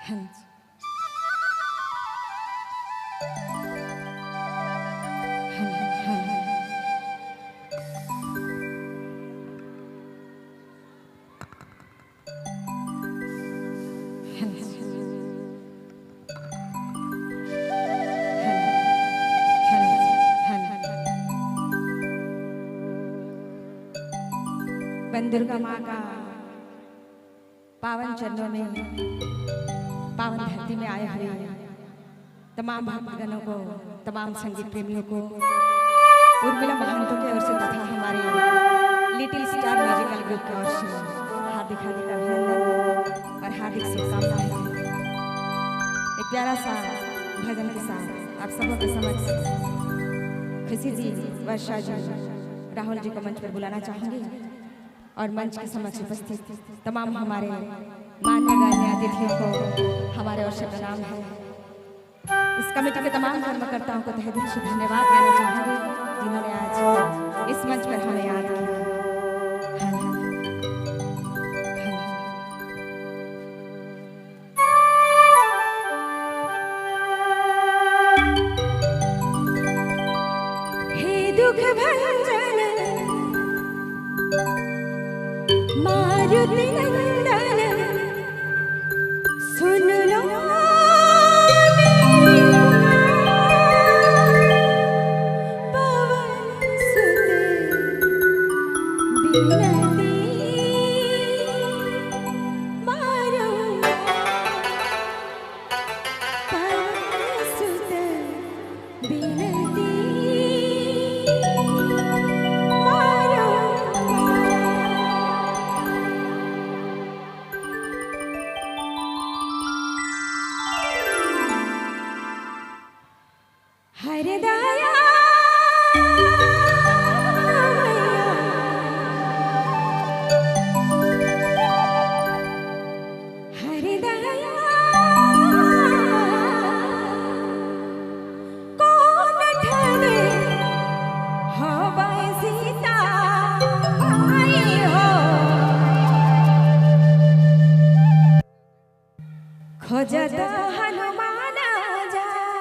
Hands. वन दुर्गा माँ का पावन चरणों में, पावन धरती में आए हुए तमाम भक्तगणों को, तमाम संगीत प्रेमियों को, उर्मिला महंतों की ओर से तथा हमारे लिटिल स्टार म्यूजिकल ग्रुप की ओर से हार्दिक हार्दिक अभिनंदन और हार्दिक शुभकामनाएं। एक प्यारा सा भजन के साथ आप सबों के समक्ष खुशी जी, वर्षा जी, राहुल जी को मंच पर बुलाना चाहूंगी और मंच के समक्ष उपस्थित तमाम हमारे मान्यगण्य अतिथियों को हमारे ओर से प्रणाम है। इस कमेटी के तमाम कर्मकर्ताओं को तहे दिल से धन्यवाद देना चाहूँगी जिन्होंने आज इस मंच पर हमें याद किया। हे दुख भंजन मारुति नंदन सुन लो पवन सुत बिनती मारो पवन सुत बिनती हरदया हरदया कौन ठहरे हो बाई सीता आई हो खोजत हनुमान जाए।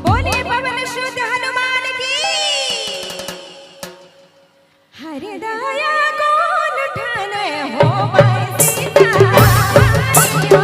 बोले पवन शुद्ध हनुमान की हरदया कौन ठाने हो बाई सीता आई हो।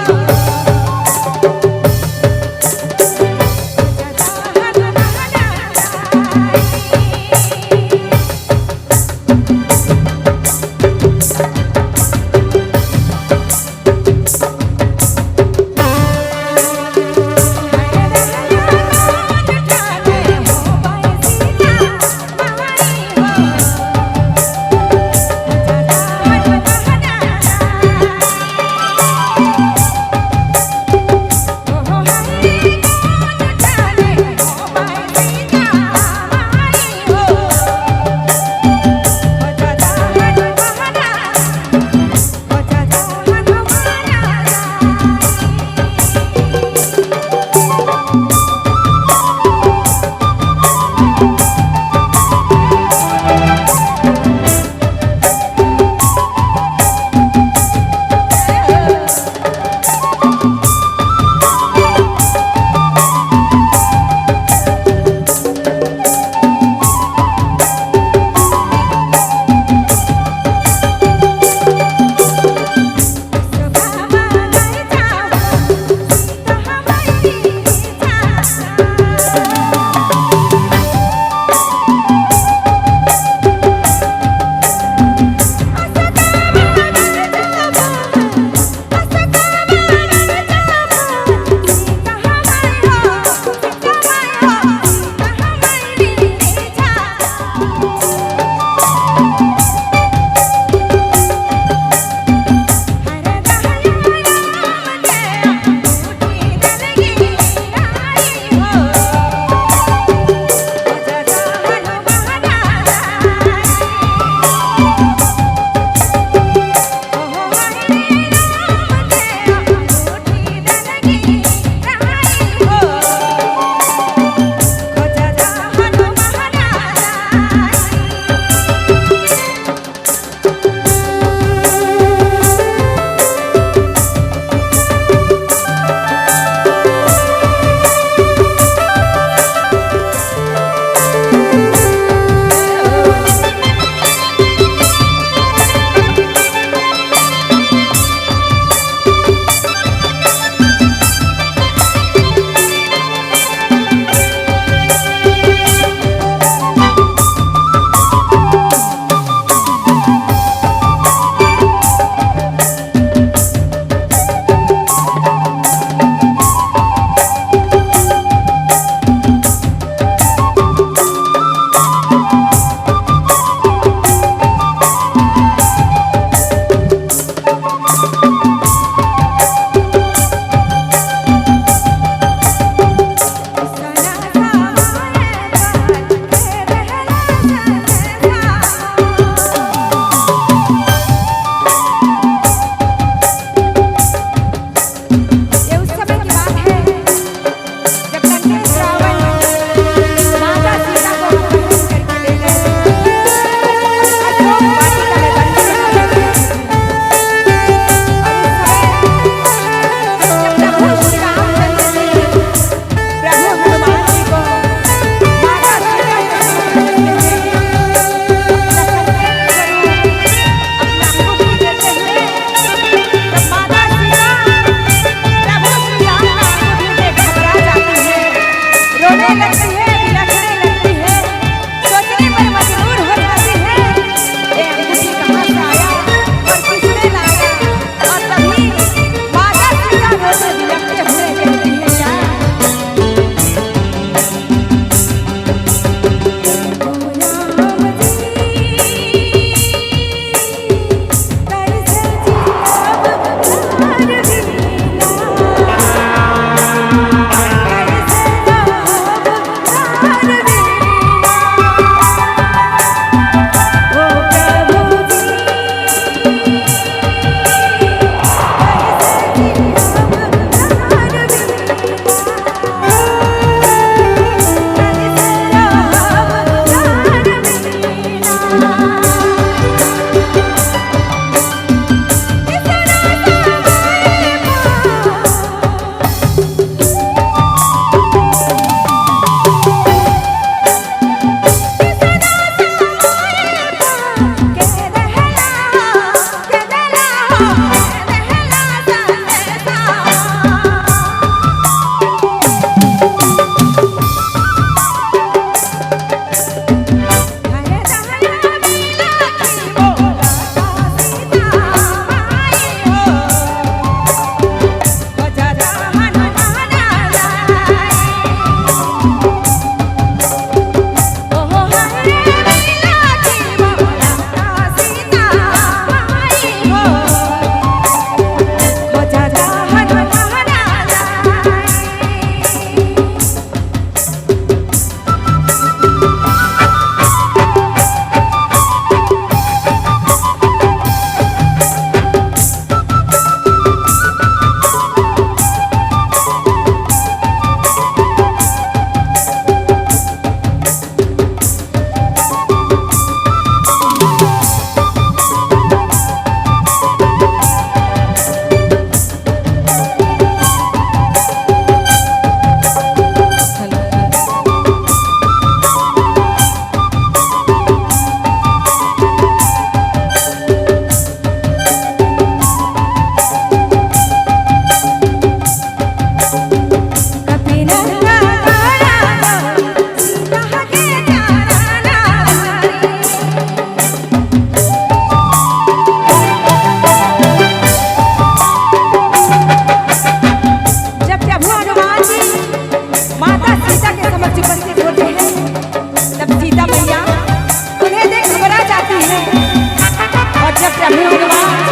प्रभु हनुमान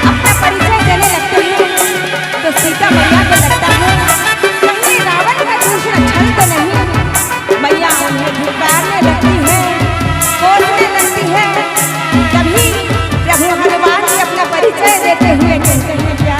अपना परिचय देने लगते हैं तो सीता मैया को लगता है कहीं रावण का दूसरा छल तो नहीं। मैया उन्हें धिक्कारने लगती है, कोसने लगती है। तभी प्रभु हनुमान जी अपना परिचय देते हुए कहते हैं क्या,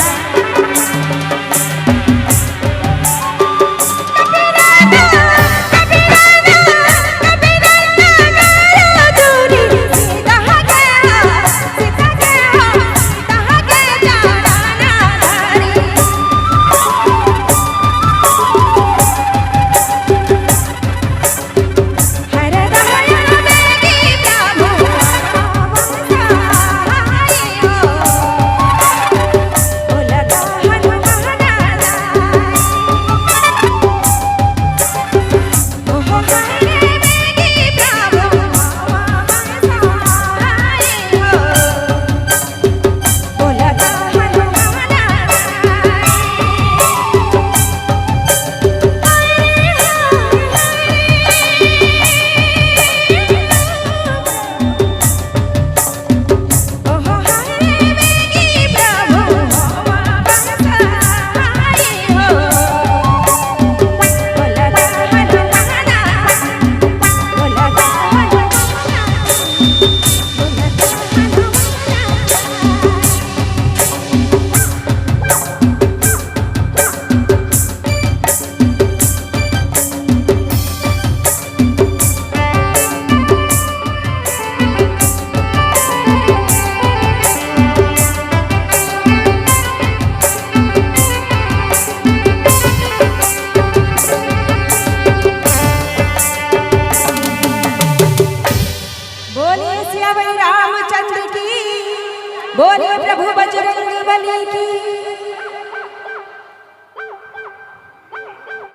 बोलिए प्रभु बजरंग बली की।